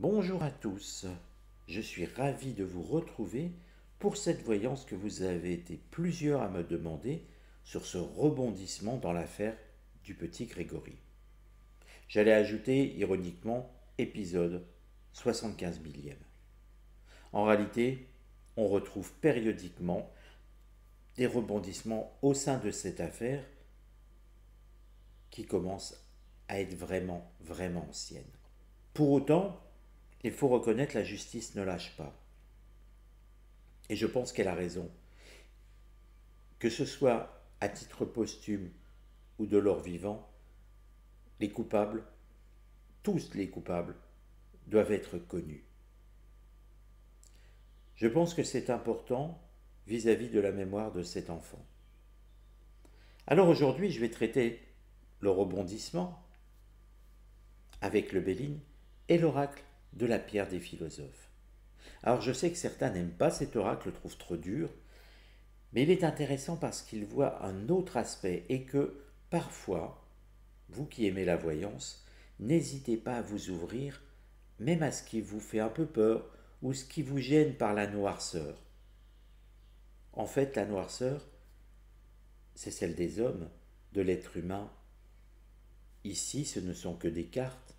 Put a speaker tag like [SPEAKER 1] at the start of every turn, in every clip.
[SPEAKER 1] Bonjour à tous, je suis ravi de vous retrouver pour cette voyance que vous avez été plusieurs à me demander sur ce rebondissement dans l'affaire du petit Grégory. J'allais ajouter ironiquement épisode 75 millième. En réalité, on retrouve périodiquement des rebondissements au sein de cette affaire qui commencent à être vraiment anciennes. Pour autant, il faut reconnaître que la justice ne lâche pas. Et je pense qu'elle a raison. Que ce soit à titre posthume ou de leur vivant, les coupables, tous les coupables, doivent être connus. Je pense que c'est important vis-à-vis de la mémoire de cet enfant. Alors aujourd'hui, je vais traiter le rebondissement avec le Béline et l'oracle de la pierre des philosophes. Alors je sais que certains n'aiment pas cet oracle, le trouvent trop dur, mais il est intéressant parce qu'il voit un autre aspect et que parfois, vous qui aimez la voyance, n'hésitez pas à vous ouvrir, même à ce qui vous fait un peu peur ou ce qui vous gêne par la noirceur. En fait, la noirceur, c'est celle des hommes, de l'être humain. Ici, ce ne sont que des cartes,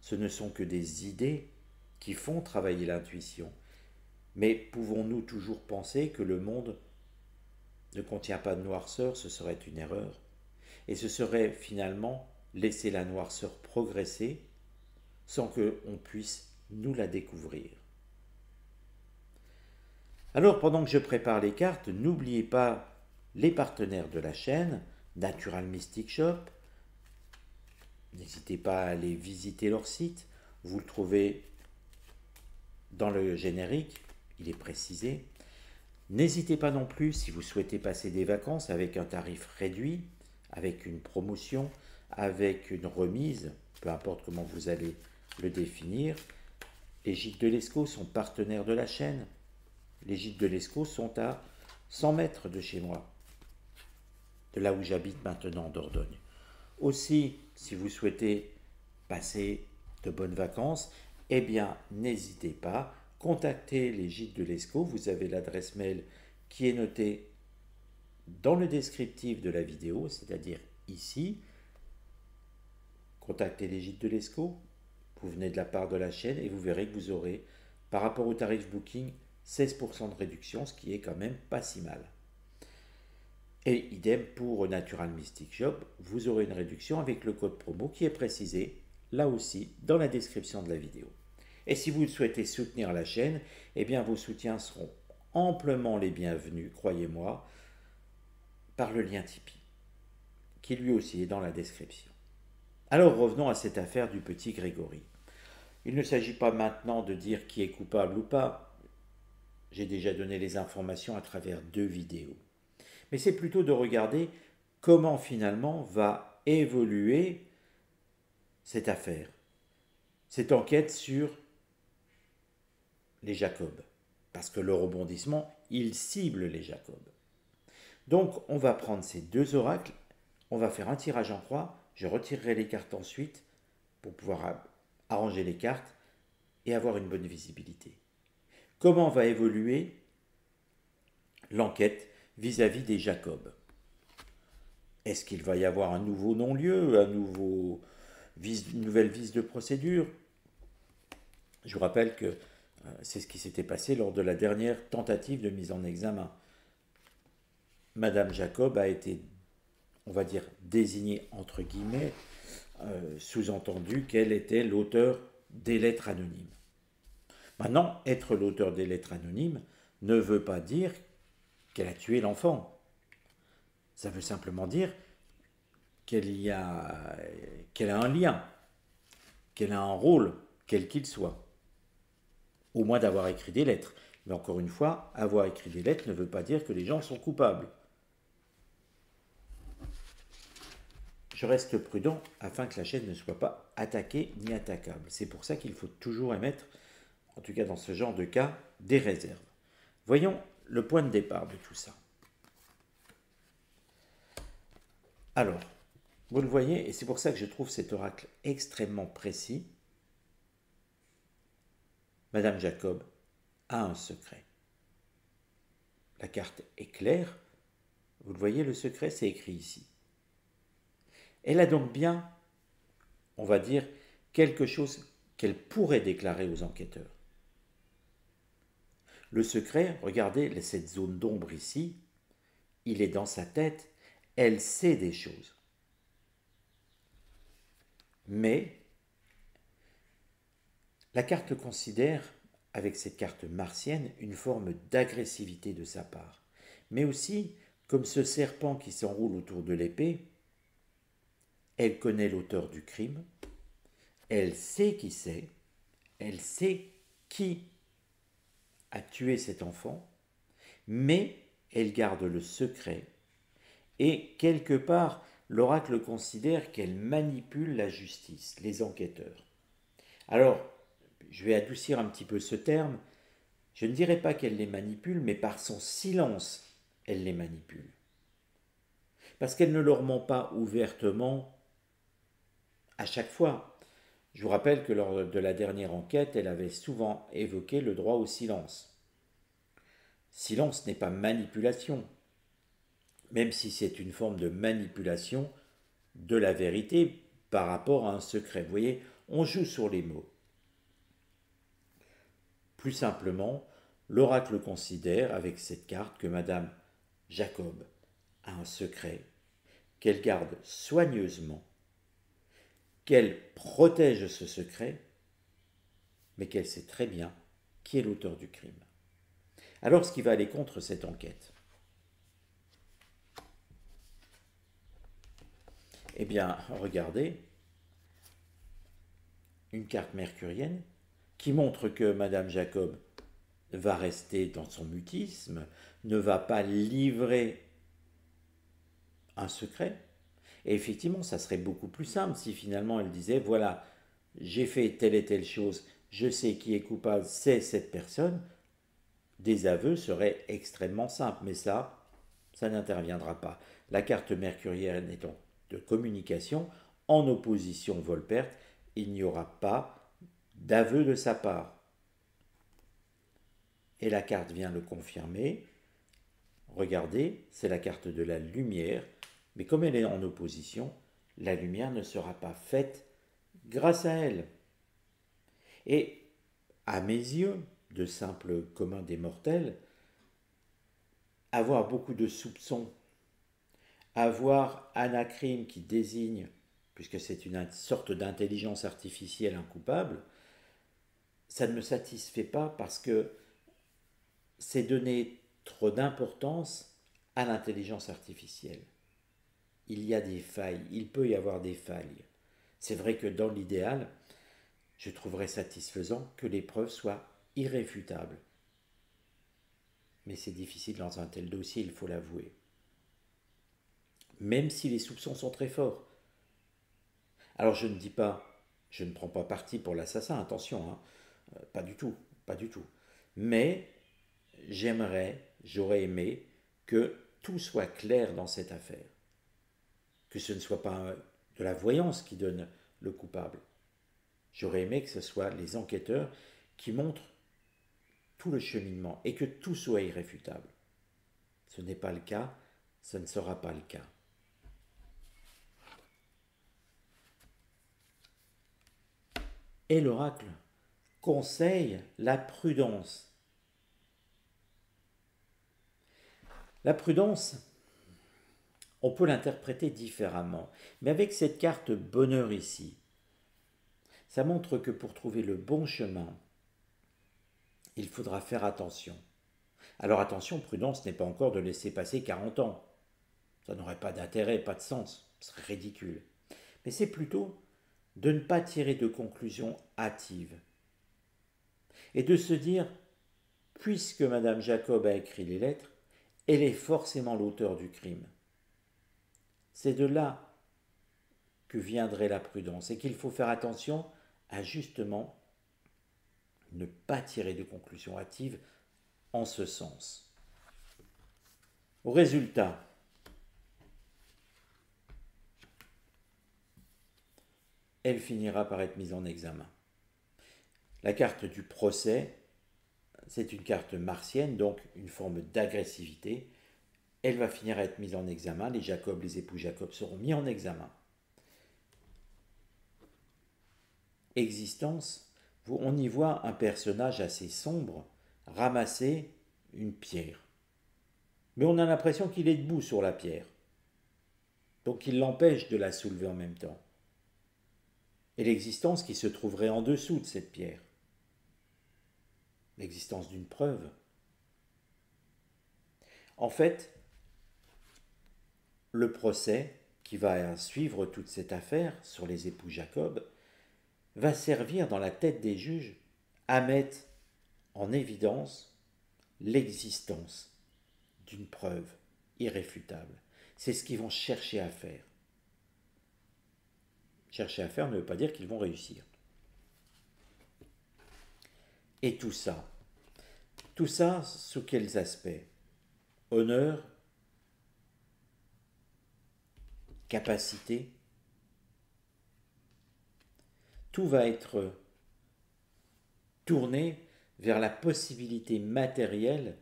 [SPEAKER 1] ce ne sont que des idées qui font travailler l'intuition. Mais pouvons-nous toujours penser que le monde ne contient pas de noirceur? Ce serait une erreur. Et ce serait finalement laisser la noirceur progresser sans qu'on puisse nous la découvrir. Alors pendant que je prépare les cartes, n'oubliez pas les partenaires de la chaîne, Natural Mystic Shop. N'hésitez pas à aller visiter leur site, vous le trouvez dans le générique, il est précisé. N'hésitez pas non plus si vous souhaitez passer des vacances avec un tarif réduit, avec une promotion, avec une remise, peu importe comment vous allez le définir. Les gîtes de l'Escaut sont partenaires de la chaîne. Les gîtes de l'Escaut sont à 100 mètres de chez moi, de là où j'habite maintenant en Dordogne. Aussi, si vous souhaitez passer de bonnes vacances, eh bien, n'hésitez pas, contactez les gîtes de l'Escaut. Vous avez l'adresse mail qui est notée dans le descriptif de la vidéo, c'est-à-dire ici. Contactez les gîtes de l'Escaut, vous venez de la part de la chaîne et vous verrez que vous aurez, par rapport au tarif booking, 16% de réduction, ce qui est quand même pas si mal. Et idem pour Natural Mystic Shop, vous aurez une réduction avec le code promo qui est précisé, là aussi, dans la description de la vidéo. Et si vous souhaitez soutenir la chaîne, eh bien vos soutiens seront amplement les bienvenus, croyez-moi, par le lien Tipeee, qui lui aussi est dans la description. Alors revenons à cette affaire du petit Grégory. Il ne s'agit pas maintenant de dire qui est coupable ou pas. J'ai déjà donné les informations à travers 2 vidéos. Mais c'est plutôt de regarder comment finalement va évoluer cette affaire, cette enquête sur les Jacob. Parce que le rebondissement, il cible les Jacob. Donc on va prendre ces 2 oracles, on va faire un tirage en croix, je retirerai les cartes ensuite pour pouvoir arranger les cartes et avoir une bonne visibilité. Comment va évoluer l'enquête vis-à-vis des Jacob? Est-ce qu'il va y avoir un nouveau non-lieu, une nouvelle vice de procédure? Je vous rappelle que c'est ce qui s'était passé lors de la dernière tentative de mise en examen. Madame Jacob a été, on va dire, désignée entre guillemets, sous-entendu qu'elle était l'auteur des lettres anonymes. Maintenant, être l'auteur des lettres anonymes ne veut pas dire qu'elle a tué l'enfant. Ça veut simplement dire qu'elle a un lien, qu'elle a un rôle, quel qu'il soit. Au moins d'avoir écrit des lettres. Mais encore une fois, avoir écrit des lettres ne veut pas dire que les gens sont coupables. Je reste prudent afin que la chaîne ne soit pas attaquée ni attaquable. C'est pour ça qu'il faut toujours émettre, en tout cas dans ce genre de cas, des réserves. Voyons le point de départ de tout ça. Alors, vous le voyez, et c'est pour ça que je trouve cet oracle extrêmement précis. Madame Jacob a un secret. La carte est claire. Vous le voyez, le secret, c'est écrit ici. Elle a donc bien, on va dire, quelque chose qu'elle pourrait déclarer aux enquêteurs. Le secret, regardez cette zone d'ombre ici, il est dans sa tête, elle sait des choses. Mais la carte considère, avec cette carte martienne, une forme d'agressivité de sa part. Mais aussi, comme ce serpent qui s'enroule autour de l'épée, elle connaît l'auteur du crime, elle sait qui c'est, elle sait qui a tué cet enfant, mais elle garde le secret et quelque part l'oracle considère qu'elle manipule la justice, les enquêteurs. Alors, je vais adoucir un petit peu ce terme, je ne dirais pas qu'elle les manipule, mais par son silence, elle les manipule. Parce qu'elle ne leur ment pas ouvertement à chaque fois. Je vous rappelle que lors de la dernière enquête, elle avait souvent évoqué le droit au silence. Silence n'est pas manipulation, même si c'est une forme de manipulation de la vérité par rapport à un secret. Vous voyez, on joue sur les mots. Plus simplement, l'oracle considère avec cette carte que Madame Jacob a un secret, qu'elle garde soigneusement, qu'elle protège ce secret, mais qu'elle sait très bien qui est l'auteur du crime. Alors, ce qui va aller contre cette enquête? Eh bien, regardez, une carte mercurienne qui montre que Madame Jacob va rester dans son mutisme, ne va pas livrer un secret. Et effectivement, ça serait beaucoup plus simple si finalement elle disait, voilà, j'ai fait telle et telle chose, je sais qui est coupable, c'est cette personne. Des aveux seraient extrêmement simples, mais ça n'interviendra pas. La carte mercurienne étant de communication, en opposition vol-perte, il n'y aura pas d'aveu de sa part. Et la carte vient le confirmer. Regardez, c'est la carte de la lumière, mais comme elle est en opposition, la lumière ne sera pas faite grâce à elle. Et à mes yeux, de simple commun des mortels, avoir beaucoup de soupçons, avoir Anacrime qui désigne, puisque c'est une sorte d'intelligence artificielle, un coupable, ça ne me satisfait pas parce que c'est donner trop d'importance à l'intelligence artificielle. Il y a des failles, il peut y avoir des failles. C'est vrai que dans l'idéal, je trouverais satisfaisant que les preuves soient irréfutables. Mais c'est difficile dans un tel dossier, il faut l'avouer. Même si les soupçons sont très forts. Alors je ne dis pas, je ne prends pas parti pour l'assassin, attention, hein, pas du tout, pas du tout. Mais j'aurais aimé que tout soit clair dans cette affaire. Que ce ne soit pas de la voyance qui donne le coupable. J'aurais aimé que ce soit les enquêteurs qui montrent tout le cheminement et que tout soit irréfutable. Ce n'est pas le cas, ce ne sera pas le cas. Et l'oracle conseille la prudence. La prudence, on peut l'interpréter différemment, mais avec cette carte bonheur ici, ça montre que pour trouver le bon chemin, il faudra faire attention. Alors attention, prudence n'est pas encore de laisser passer 40 ans. Ça n'aurait pas d'intérêt, pas de sens, ce serait ridicule. Mais c'est plutôt de ne pas tirer de conclusions hâtives. Et de se dire, puisque Madame Jacob a écrit les lettres, elle est forcément l'auteur du crime. C'est de là que viendrait la prudence et qu'il faut faire attention à justement ne pas tirer de conclusions hâtives en ce sens. Au résultat, elle finira par être mise en examen. La carte du procès, c'est une carte martienne, donc une forme d'agressivité. Elle va finir à être mise en examen. Les époux Jacob seront mis en examen. Existence, on y voit un personnage assez sombre ramasser une pierre. Mais on a l'impression qu'il est debout sur la pierre. Donc il l'empêche de la soulever en même temps. Et l'existence qui se trouverait en dessous de cette pierre. L'existence d'une preuve. En fait, le procès qui va suivre toute cette affaire sur les époux Jacob va servir dans la tête des juges à mettre en évidence l'existence d'une preuve irréfutable. C'est ce qu'ils vont chercher à faire. Chercher à faire ne veut pas dire qu'ils vont réussir. Et tout ça sous quels aspects? Honneur, capacité, tout va être tourné vers la possibilité matérielle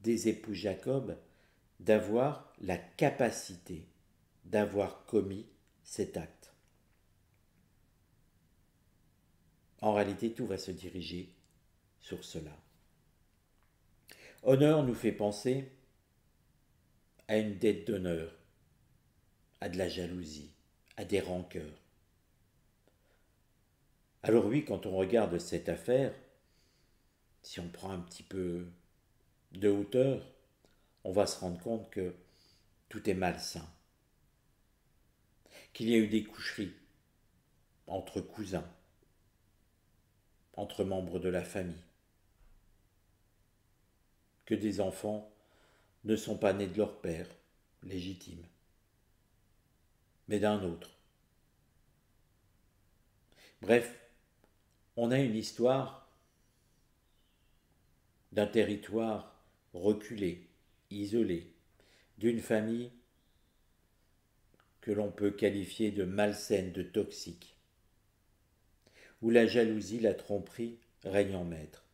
[SPEAKER 1] des époux Jacob d'avoir la capacité d'avoir commis cet acte. En réalité, tout va se diriger sur cela. Honneur nous fait penser à une dette d'honneur, à de la jalousie, à des rancœurs. Alors oui, quand on regarde cette affaire, si on prend un petit peu de hauteur, on va se rendre compte que tout est malsain, qu'il y a eu des coucheries entre cousins, entre membres de la famille, que des enfants ne sont pas nés de leur père légitime, mais d'un autre. Bref, on a une histoire d'un territoire reculé, isolé, d'une famille que l'on peut qualifier de malsaine, de toxique, où la jalousie, la tromperie règnent en maître.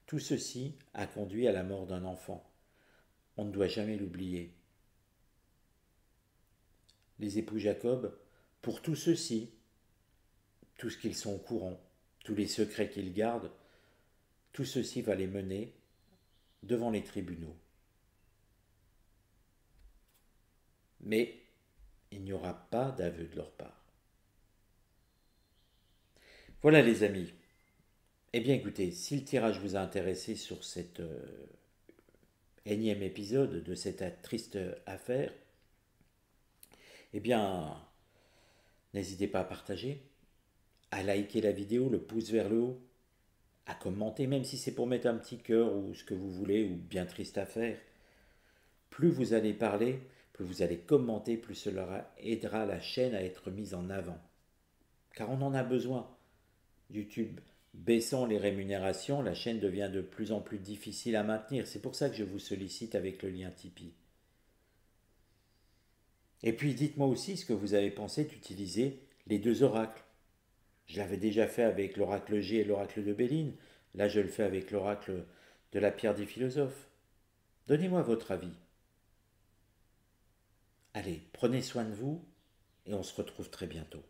[SPEAKER 1] Tout ceci a conduit à la mort d'un enfant. On ne doit jamais l'oublier. Les époux Jacob, pour tout ceci, tout ce qu'ils sont au courant, tous les secrets qu'ils gardent, tout ceci va les mener devant les tribunaux. Mais il n'y aura pas d'aveu de leur part. Voilà les amis. Eh bien écoutez, si le tirage vous a intéressé sur cet énième épisode de cette triste affaire, eh bien n'hésitez pas à partager, à liker la vidéo, le pouce vers le haut, à commenter, même si c'est pour mettre un petit cœur ou ce que vous voulez, ou bien triste affaire. Plus vous allez parler, plus vous allez commenter, plus cela aidera la chaîne à être mise en avant. Car on en a besoin. YouTube baissant les rémunérations, la chaîne devient de plus en plus difficile à maintenir. C'est pour ça que je vous sollicite avec le lien Tipeee. Et puis dites-moi aussi ce que vous avez pensé d'utiliser les deux oracles. Je l'avais déjà fait avec l'oracle G et l'oracle de Béline. Là, je le fais avec l'oracle de la pierre des philosophes. Donnez-moi votre avis. Allez, prenez soin de vous et on se retrouve très bientôt.